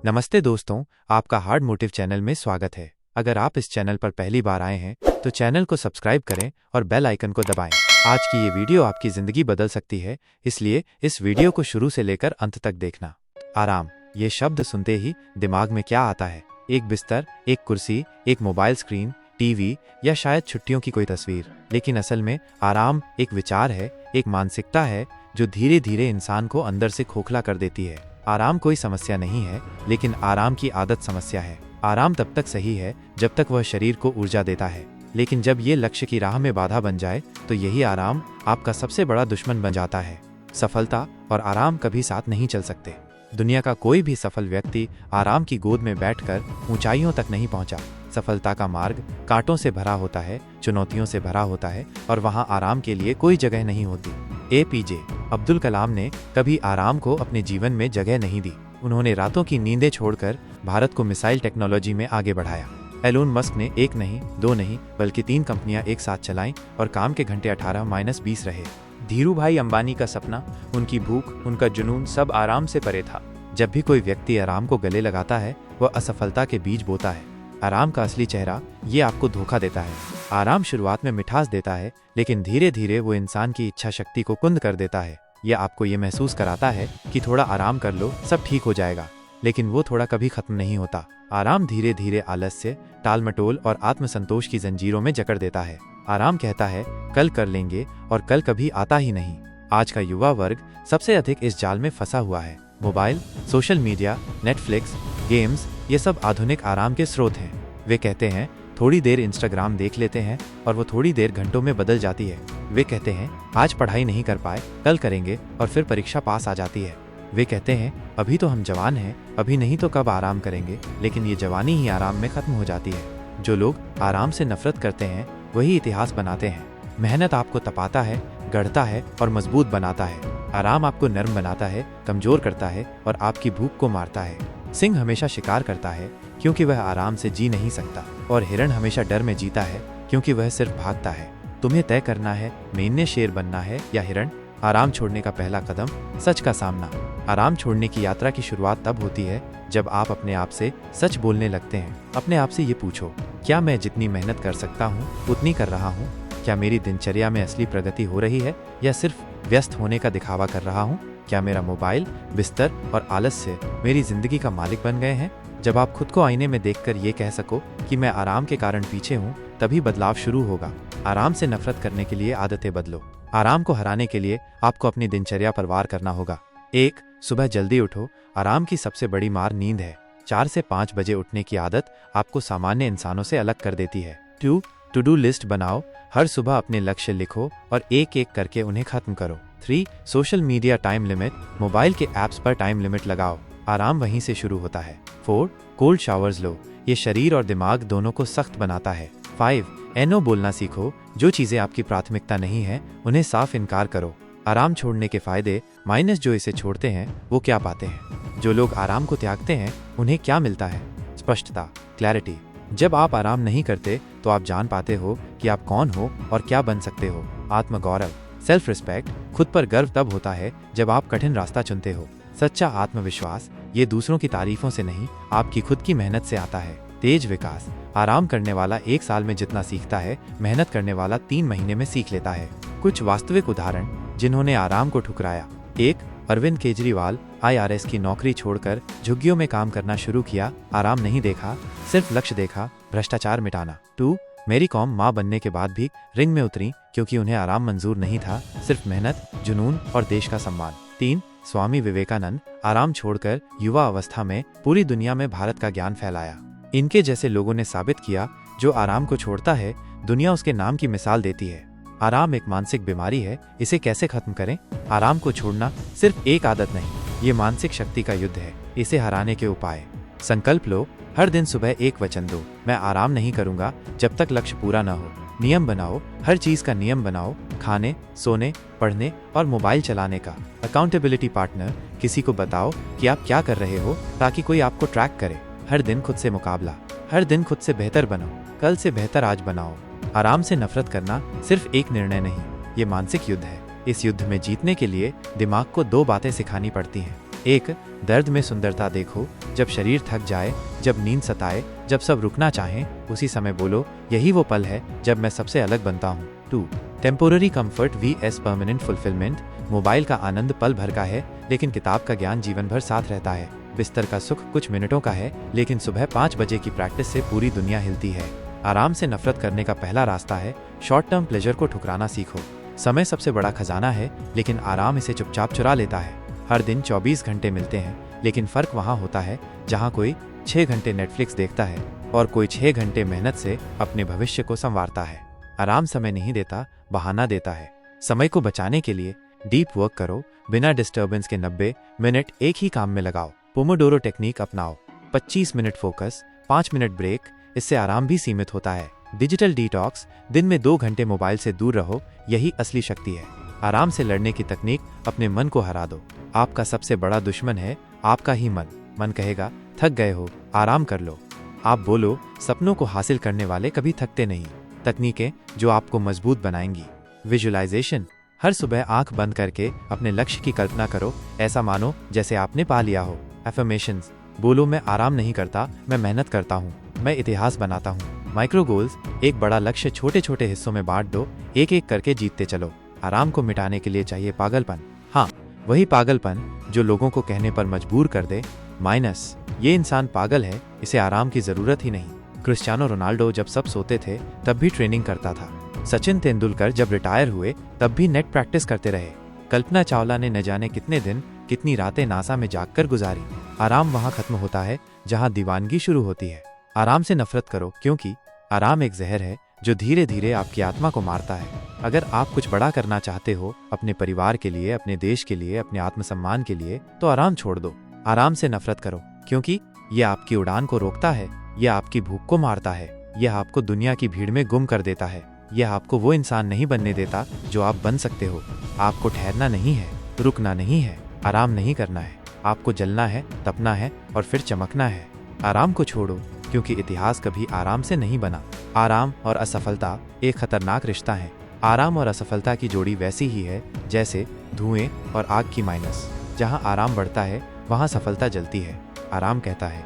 नमस्ते दोस्तों, आपका हार्ड मोटिव चैनल में स्वागत है। अगर आप इस चैनल पर पहली बार आए हैं तो चैनल को सब्सक्राइब करें और बेल आइकन को दबाएं। आज की ये वीडियो आपकी जिंदगी बदल सकती है, इसलिए इस वीडियो को शुरू से लेकर अंत तक देखना। आराम, ये शब्द सुनते ही दिमाग में क्या आता है? एक बिस्तर, एक कुर्सी, एक मोबाइल स्क्रीन, टीवी या शायद छुट्टियों की कोई तस्वीर। लेकिन असल में आराम एक विचार है, एक मानसिकता है जो धीरे धीरे इंसान को अंदर से खोखला कर देती है। आराम कोई समस्या नहीं है, लेकिन आराम की आदत समस्या है। आराम तब तक सही है जब तक वह शरीर को ऊर्जा देता है, लेकिन जब ये लक्ष्य की राह में बाधा बन जाए तो यही आराम आपका सबसे बड़ा दुश्मन बन जाता है। सफलता और आराम कभी साथ नहीं चल सकते। दुनिया का कोई भी सफल व्यक्ति आराम की गोद में बैठकर ऊंचाइयों तक नहीं पहुंचा। सफलता का मार्ग कांटों से भरा होता है, चुनौतियों से भरा होता है, और वहां आराम के लिए कोई जगह नहीं होती। APJ अब्दुल कलाम ने कभी आराम को अपने जीवन में जगह नहीं दी। उन्होंने रातों की नींदें छोड़कर भारत को मिसाइल टेक्नोलॉजी में आगे बढ़ाया। एलोन मस्क ने 1 नहीं, 2 नहीं, बल्कि 3 कंपनियां एक साथ चलाईं और काम के घंटे 18-20 रहे। धीरूभाई अंबानी का सपना, उनकी भूख, उनका जुनून सब आराम से परे था। जब भी कोई व्यक्ति आराम को गले लगाता है, वह असफलता के बीज बोता है। आराम का असली चेहरा ये आपको धोखा देता है। आराम शुरुआत में मिठास देता है, लेकिन धीरे धीरे वो इंसान की इच्छा शक्ति को कुंद कर देता है। यह आपको ये महसूस कराता है कि थोड़ा आराम कर लो, सब ठीक हो जाएगा, लेकिन वो थोड़ा कभी खत्म नहीं होता। आराम धीरे धीरे आलस्य, टालमटोल और आत्मसंतोष की जंजीरों में जकड़ देता है। आराम कहता है कल कर लेंगे, और कल कभी आता ही नहीं। आज का युवा वर्ग सबसे अधिक इस जाल में फंसा हुआ है। Mobile, social media, Netflix, games, ये सब आधुनिक आराम के स्रोत हैं। वे कहते हैं थोड़ी देर इंस्टाग्राम देख लेते हैं, और वो थोड़ी देर घंटों में बदल जाती है। वे कहते हैं आज पढ़ाई नहीं कर पाए, कल करेंगे, और फिर परीक्षा पास आ जाती है। वे कहते हैं अभी तो हम जवान हैं, अभी नहीं तो कब आराम करेंगे, लेकिन ये जवानी ही आराम में खत्म हो जाती है। जो लोग आराम से नफरत करते हैं वही इतिहास बनाते हैं। मेहनत आपको तपाता है, गढ़ता है और मजबूत बनाता है। आराम आपको नर्म बनाता है, कमजोर करता है और आपकी भूख को मारता है। सिंह हमेशा शिकार करता है क्योंकि वह आराम से जी नहीं सकता, और हिरण हमेशा डर में जीता है क्योंकि वह सिर्फ भागता है। तुम्हें तय करना है मेने शेर बनना है या हिरण। आराम छोड़ने का पहला कदम, सच का सामना। आराम छोड़ने की यात्रा की शुरुआत तब होती है जब आप अपने आप से सच बोलने लगते हैं। अपने आप से ये पूछो, क्या मैं जितनी मेहनत कर सकता हूँ उतनी कर रहा हूँ? क्या मेरी दिनचर्या में असली प्रगति हो रही है या सिर्फ व्यस्त होने का दिखावा कर रहा हूँ? क्या मेरा मोबाइल, बिस्तर और आलस्य मेरी जिंदगी का मालिक बन गए हैं? जब आप खुद को आईने में देखकर ये कह सको कि मैं आराम के कारण पीछे हूँ, तभी बदलाव शुरू होगा। आराम से नफरत करने के लिए आदतें बदलो। आराम को हराने के लिए आपको अपनी दिनचर्या पर वार करना होगा। 1. सुबह जल्दी उठो। आराम की सबसे बड़ी मार नींद है। 4 से 5 बजे उठने की आदत आपको सामान्य इंसानों से अलग कर देती है। 2. टू डू लिस्ट बनाओ। हर सुबह अपने लक्ष्य लिखो और एक एक करके उन्हें खत्म करो। 3. Social media time limit. Mobile के ऐप्स पर टाइम लिमिट लगाओ। आराम वहीं से शुरू होता है। 4. कोल्ड शावर्स लो। ये शरीर और दिमाग दोनों को सख्त बनाता है। 5. एनो बोलना सीखो। जो चीजें आपकी प्राथमिकता नहीं है उन्हें साफ इनकार करो। आराम छोड़ने के फायदे माइनस। जो इसे छोड़ते हैं वो क्या पाते हैं? जो लोग आराम को त्यागते हैं उन्हें क्या मिलता है? स्पष्टता, क्लैरिटी। जब आप आराम नहीं करते तो आप जान पाते हो कि आप कौन हो और क्या बन सकते हो। आत्मगौरव, सेल्फ रिस्पेक्ट। खुद पर गर्व तब होता है जब आप कठिन रास्ता चुनते हो। सच्चा आत्मविश्वास, ये दूसरों की तारीफों से नहीं, आपकी खुद की मेहनत से आता है। तेज विकास। आराम करने वाला 1 साल में जितना सीखता है, मेहनत करने वाला 3 महीने में सीख लेता है। कुछ वास्तविक उदाहरण जिन्होंने आराम को ठुकराया। 1. अरविंद केजरीवाल। IRS की नौकरी छोड़कर झुग्गियों में काम करना शुरू किया। आराम नहीं देखा, सिर्फ लक्ष्य देखा, भ्रष्टाचार मिटाना। 2. मेरी कॉम माँ बनने के बाद भी रिंग में उतरी क्योंकि उन्हें आराम मंजूर नहीं था, सिर्फ मेहनत, जुनून और देश का सम्मान। 3. स्वामी विवेकानंद। आराम छोड़कर युवा अवस्था में पूरी दुनिया में भारत का ज्ञान फैलाया। इनके जैसे लोगों ने साबित किया, जो आराम को छोड़ता है दुनिया उसके नाम की मिसाल देती है। आराम एक मानसिक बीमारी है, इसे कैसे खत्म करें? आराम को छोड़ना सिर्फ एक आदत नहीं, ये मानसिक शक्ति का युद्ध है। इसे हराने के उपाय। संकल्प लो, हर दिन सुबह एक वचन दो, मैं आराम नहीं करूंगा जब तक लक्ष्य पूरा न हो। नियम बनाओ, हर चीज का नियम बनाओ, खाने, सोने, पढ़ने और मोबाइल चलाने का। अकाउंटेबिलिटी पार्टनर, किसी को बताओ कि आप क्या कर रहे हो ताकि कोई आपको ट्रैक करे। हर दिन खुद से मुकाबला, हर दिन खुद से बेहतर बनो, कल से बेहतर आज बनाओ। आराम से नफरत करना सिर्फ एक निर्णय नहीं, ये मानसिक युद्ध है। इस युद्ध में जीतने के लिए दिमाग को 2 बातें सिखानी पड़ती हैं। एक, दर्द में सुंदरता देखो, जब शरीर थक जाए, जब नींद सताए, जब सब रुकना चाहें, उसी समय बोलो यही वो पल है जब मैं सबसे अलग बनता हूँ। 2, temporary comfort vs permanent fulfilment. Mobile का आनंद पल भर का है, लेकिन किताब का ज्ञान जीवन भर साथ रहता है। बिस्तर का सुख कुछ मिनटों का है, लेकिन सुबह 5 बजे की प्रैक्टिस से पूरी दुनिया हिलती है। आराम से नफरत करने का पहला रास्ता है शॉर्ट टर्म प्लेजर को ठुकराना सीखो। समय सबसे बड़ा खजाना है, लेकिन आराम इसे चुपचाप चुरा लेता है। हर दिन 24 घंटे मिलते हैं, लेकिन फर्क वहाँ होता है जहाँ कोई 6 घंटे नेटफ्लिक्स देखता है और कोई 6 घंटे मेहनत से अपने भविष्य को संवारता है। आराम समय नहीं देता, बहाना देता है। समय को बचाने के लिए डीप वर्क करो, बिना डिस्टर्बेंस के 90 मिनट एक ही काम में लगाओ। पोमोडोरो टेक्निक अपनाओ, 25 मिनट फोकस, 5 मिनट ब्रेक। इससे आराम भी सीमित होता है। डिजिटल डिटॉक्स, दिन में 2 घंटे मोबाइल से दूर रहो, यही असली शक्ति है। आराम से लड़ने की तकनीक, अपने मन को हरा दो। आपका सबसे बड़ा दुश्मन है आपका ही मन। मन कहेगा थक गए हो, आराम कर लो। आप बोलो सपनों को हासिल करने वाले कभी थकते नहीं। तकनीकें जो आपको मजबूत बनाएंगी। विजुअलाइजेशन, हर सुबह आंख बंद करके अपने लक्ष्य की कल्पना करो, ऐसा मानो जैसे आपने पा लिया हो। एफर्मेशंस, बोलो मैं आराम नहीं करता, मैं मेहनत करता हूँ, मैं इतिहास बनाता हूँ। माइक्रो गोल्स, एक बड़ा लक्ष्य छोटे छोटे हिस्सों में बांट दो, एक एक करके जीतते चलो। आराम को मिटाने के लिए चाहिए पागलपन, हाँ वही पागलपन जो लोगों को कहने पर मजबूर कर दे माइनस ये इंसान पागल है, इसे आराम की जरूरत ही नहीं। क्रिस्टियानो रोनाल्डो जब सब सोते थे तब भी ट्रेनिंग करता था। सचिन तेंदुलकर जब रिटायर हुए तब भी नेट प्रैक्टिस करते रहे। कल्पना चावला ने न जाने कितने दिन कितनी रातें नासा में जागकर गुजारी। आराम वहाँ खत्म होता है जहाँ दीवानगी शुरू होती है। आराम से नफरत करो, क्योंकि आराम एक जहर है जो धीरे धीरे आपकी आत्मा को मारता है। अगर आप कुछ बड़ा करना चाहते हो, अपने परिवार के लिए, अपने देश के लिए, अपने आत्मसम्मान के लिए, तो आराम छोड़ दो। आराम से नफरत करो, क्योंकि यह आपकी उड़ान को रोकता है, यह आपकी भूख को मारता है, यह आपको दुनिया की भीड़ में गुम कर देता है, यह आपको वो इंसान नहीं बनने देता जो आप बन सकते हो। आपको ठहरना नहीं है, रुकना नहीं है, आराम नहीं करना है। आपको जलना है, तपना है और फिर चमकना है। आराम को छोड़ो, क्योंकि इतिहास कभी आराम से नहीं बना। आराम और असफलता एक खतरनाक रिश्ता है। आराम और असफलता की जोड़ी वैसी ही है जैसे धुएं और आग की माइनस। जहां आराम बढ़ता है वहां सफलता जलती है। आराम कहता है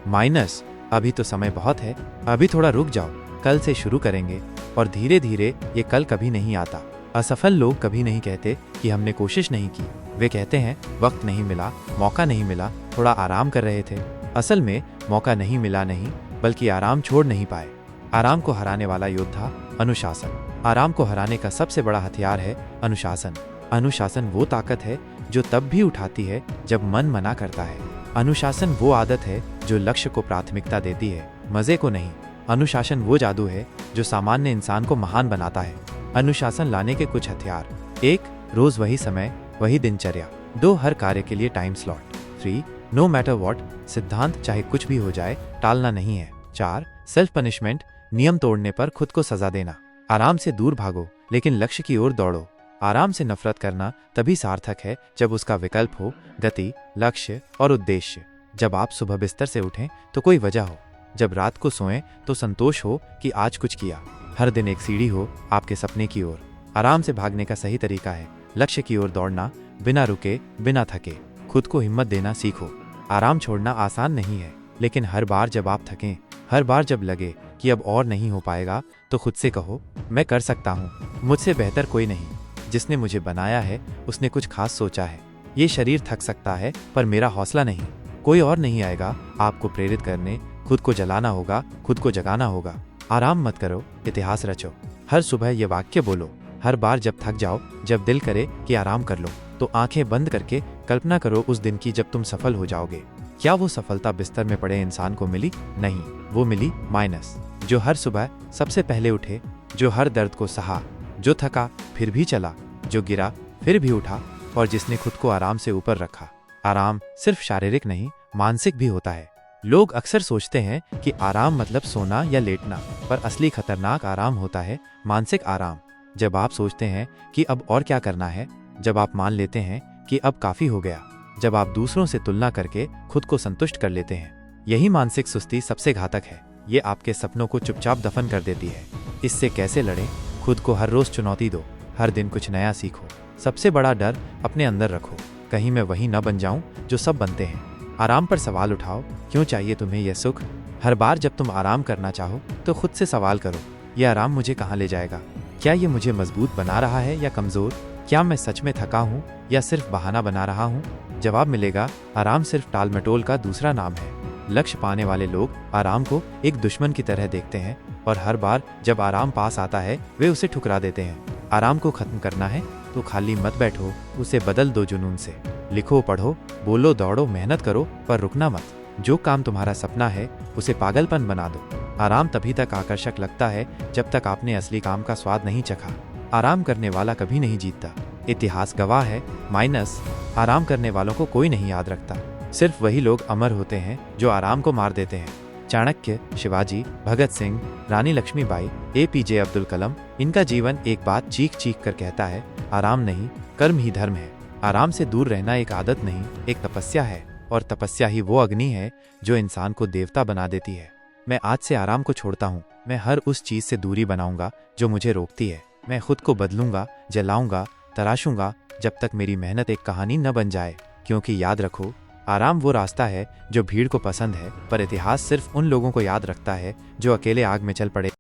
माइनस, अभी तो समय बहुत है, अभी थोड़ा रुक जाओ, कल से शुरू करेंगे। और धीरे धीरे ये कल कभी नहीं आता। असफल लोग कभी नहीं कहते कि हमने कोशिश नहीं की, वे कहते हैं वक्त नहीं मिला, मौका नहीं मिला, थोड़ा आराम कर रहे थे। असल में मौका नहीं मिला नहीं, बल्कि आराम छोड़ नहीं पाए। आराम को हराने वाला योद्धा अनुशासन। आराम को हराने का सबसे बड़ा हथियार है अनुशासन। अनुशासन वो ताकत है जो तब भी उठाती है जब मन मना करता है। अनुशासन वो आदत है जो लक्ष्य को प्राथमिकता देती है, मजे को नहीं। अनुशासन वो जादू है जो सामान्य इंसान को महान बनाता है। अनुशासन लाने के कुछ हथियार: 1, रोज वही समय, वही दिनचर्या। 2, हर कार्य के लिए time slot. 3, no matter what, सिद्धांत चाहे कुछ भी हो जाए टालना नहीं है। 4, सेल्फ पनिशमेंट, नियम तोड़ने पर खुद को सजा देना। आराम से दूर भागो, लेकिन लक्ष्य की ओर दौड़ो। आराम से नफरत करना तभी सार्थक है जब उसका विकल्प हो गति, लक्ष्य और उद्देश्य। जब आप सुबह बिस्तर से उठें तो कोई वजह हो, जब रात को सोएं तो संतोष हो कि आज कुछ किया। हर दिन एक सीढ़ी हो आपके सपने की ओर। आराम से भागने का सही तरीका है लक्ष्य की ओर दौड़ना, बिना रुके, बिना थके। खुद को हिम्मत देना सीखो। आराम छोड़ना आसान नहीं है, लेकिन हर बार जब आप थकें, हर बार जब लगे कि अब और नहीं हो पाएगा, तो खुद से कहो मैं कर सकता हूँ, मुझसे बेहतर कोई नहीं। जिसने मुझे बनाया है उसने कुछ खास सोचा है। ये शरीर थक सकता है पर मेरा हौसला नहीं। कोई और नहीं आएगा आपको प्रेरित करने, खुद को जलाना होगा, खुद को जगाना होगा। आराम मत करो, इतिहास रचो। हर सुबह ये वाक्य बोलो। हर बार जब थक जाओ, जब दिल करे कि आराम कर लो, तो आंखें बंद करके कल्पना करो उस दिन की जब तुम सफल हो जाओगे। क्या वो सफलता बिस्तर में पड़े इंसान को मिली? नहीं, वो मिली माइनस, जो हर सुबह सबसे पहले उठे, जो हर दर्द को सहा, जो थका फिर भी चला, जो गिरा फिर भी उठा, और जिसने खुद को आराम से ऊपर रखा। आराम सिर्फ शारीरिक नहीं, मानसिक भी होता है। लोग अक्सर सोचते हैं कि आराम मतलब सोना या लेटना, पर असली खतरनाक आराम होता है मानसिक आराम। जब आप सोचते हैं कि अब और क्या करना है, जब आप मान लेते हैं कि अब काफी हो गया, जब आप दूसरों से तुलना करके खुद को संतुष्ट कर लेते हैं, यही मानसिक सुस्ती सबसे घातक है। ये आपके सपनों को चुपचाप दफन कर देती है। इससे कैसे लड़ें? खुद को हर रोज चुनौती दो, हर दिन कुछ नया सीखो। सबसे बड़ा डर अपने अंदर रखो। कहीं मैं वही न बन जाऊं जो सब बनते हैं। आराम पर सवाल उठाओ, क्यों चाहिए तुम्हें यह सुख? हर बार जब तुम आराम करना चाहो तो खुद से सवाल करो, यह आराम मुझे कहाँ ले जाएगा? क्या ये मुझे मजबूत बना रहा है या कमजोर? क्या मैं सच में थका हूँ या सिर्फ बहाना बना रहा हूँ? जवाब मिलेगा, आराम सिर्फ टाल मटोल का दूसरा नाम है। लक्ष्य पाने वाले लोग आराम को एक दुश्मन की तरह देखते हैं और हर बार जब आराम पास आता है वे उसे ठुकरा देते हैं। आराम को खत्म करना है तो खाली मत बैठो, उसे बदल दो जुनून से। लिखो, पढ़ो, बोलो, दौड़ो, मेहनत करो, पर रुकना मत। जो काम तुम्हारा सपना है उसे पागलपन बना दो। आराम तभी तक आकर्षक लगता है जब तक आपने असली काम का स्वाद नहीं चखा। आराम करने वाला कभी नहीं जीतता। इतिहास गवाह है, माइनस आराम करने वालों को कोई नहीं याद रखता। सिर्फ वही लोग अमर होते हैं जो आराम को मार देते हैं। चाणक्य, शिवाजी, भगत सिंह, रानी लक्ष्मीबाई, APJ अब्दुल कलाम, इनका जीवन एक बात चीख चीख कर कहता है, आराम नहीं, कर्म ही धर्म है। आराम से दूर रहना एक आदत नहीं, एक तपस्या है, और तपस्या ही वो अग्नि है जो इंसान को देवता बना देती है। मैं आज से आराम को छोड़ता हूँ। मैं हर उस चीज से दूरी बनाऊंगा जो मुझे रोकती है। मैं खुद को बदलूंगा, जलाऊंगा, तराशूंगा, जब तक मेरी मेहनत एक कहानी न बन जाए। क्योंकि याद रखो, आराम वो रास्ता है जो भीड़ को पसंद है, पर इतिहास सिर्फ उन लोगों को याद रखता है जो अकेले आग में चल पड़े।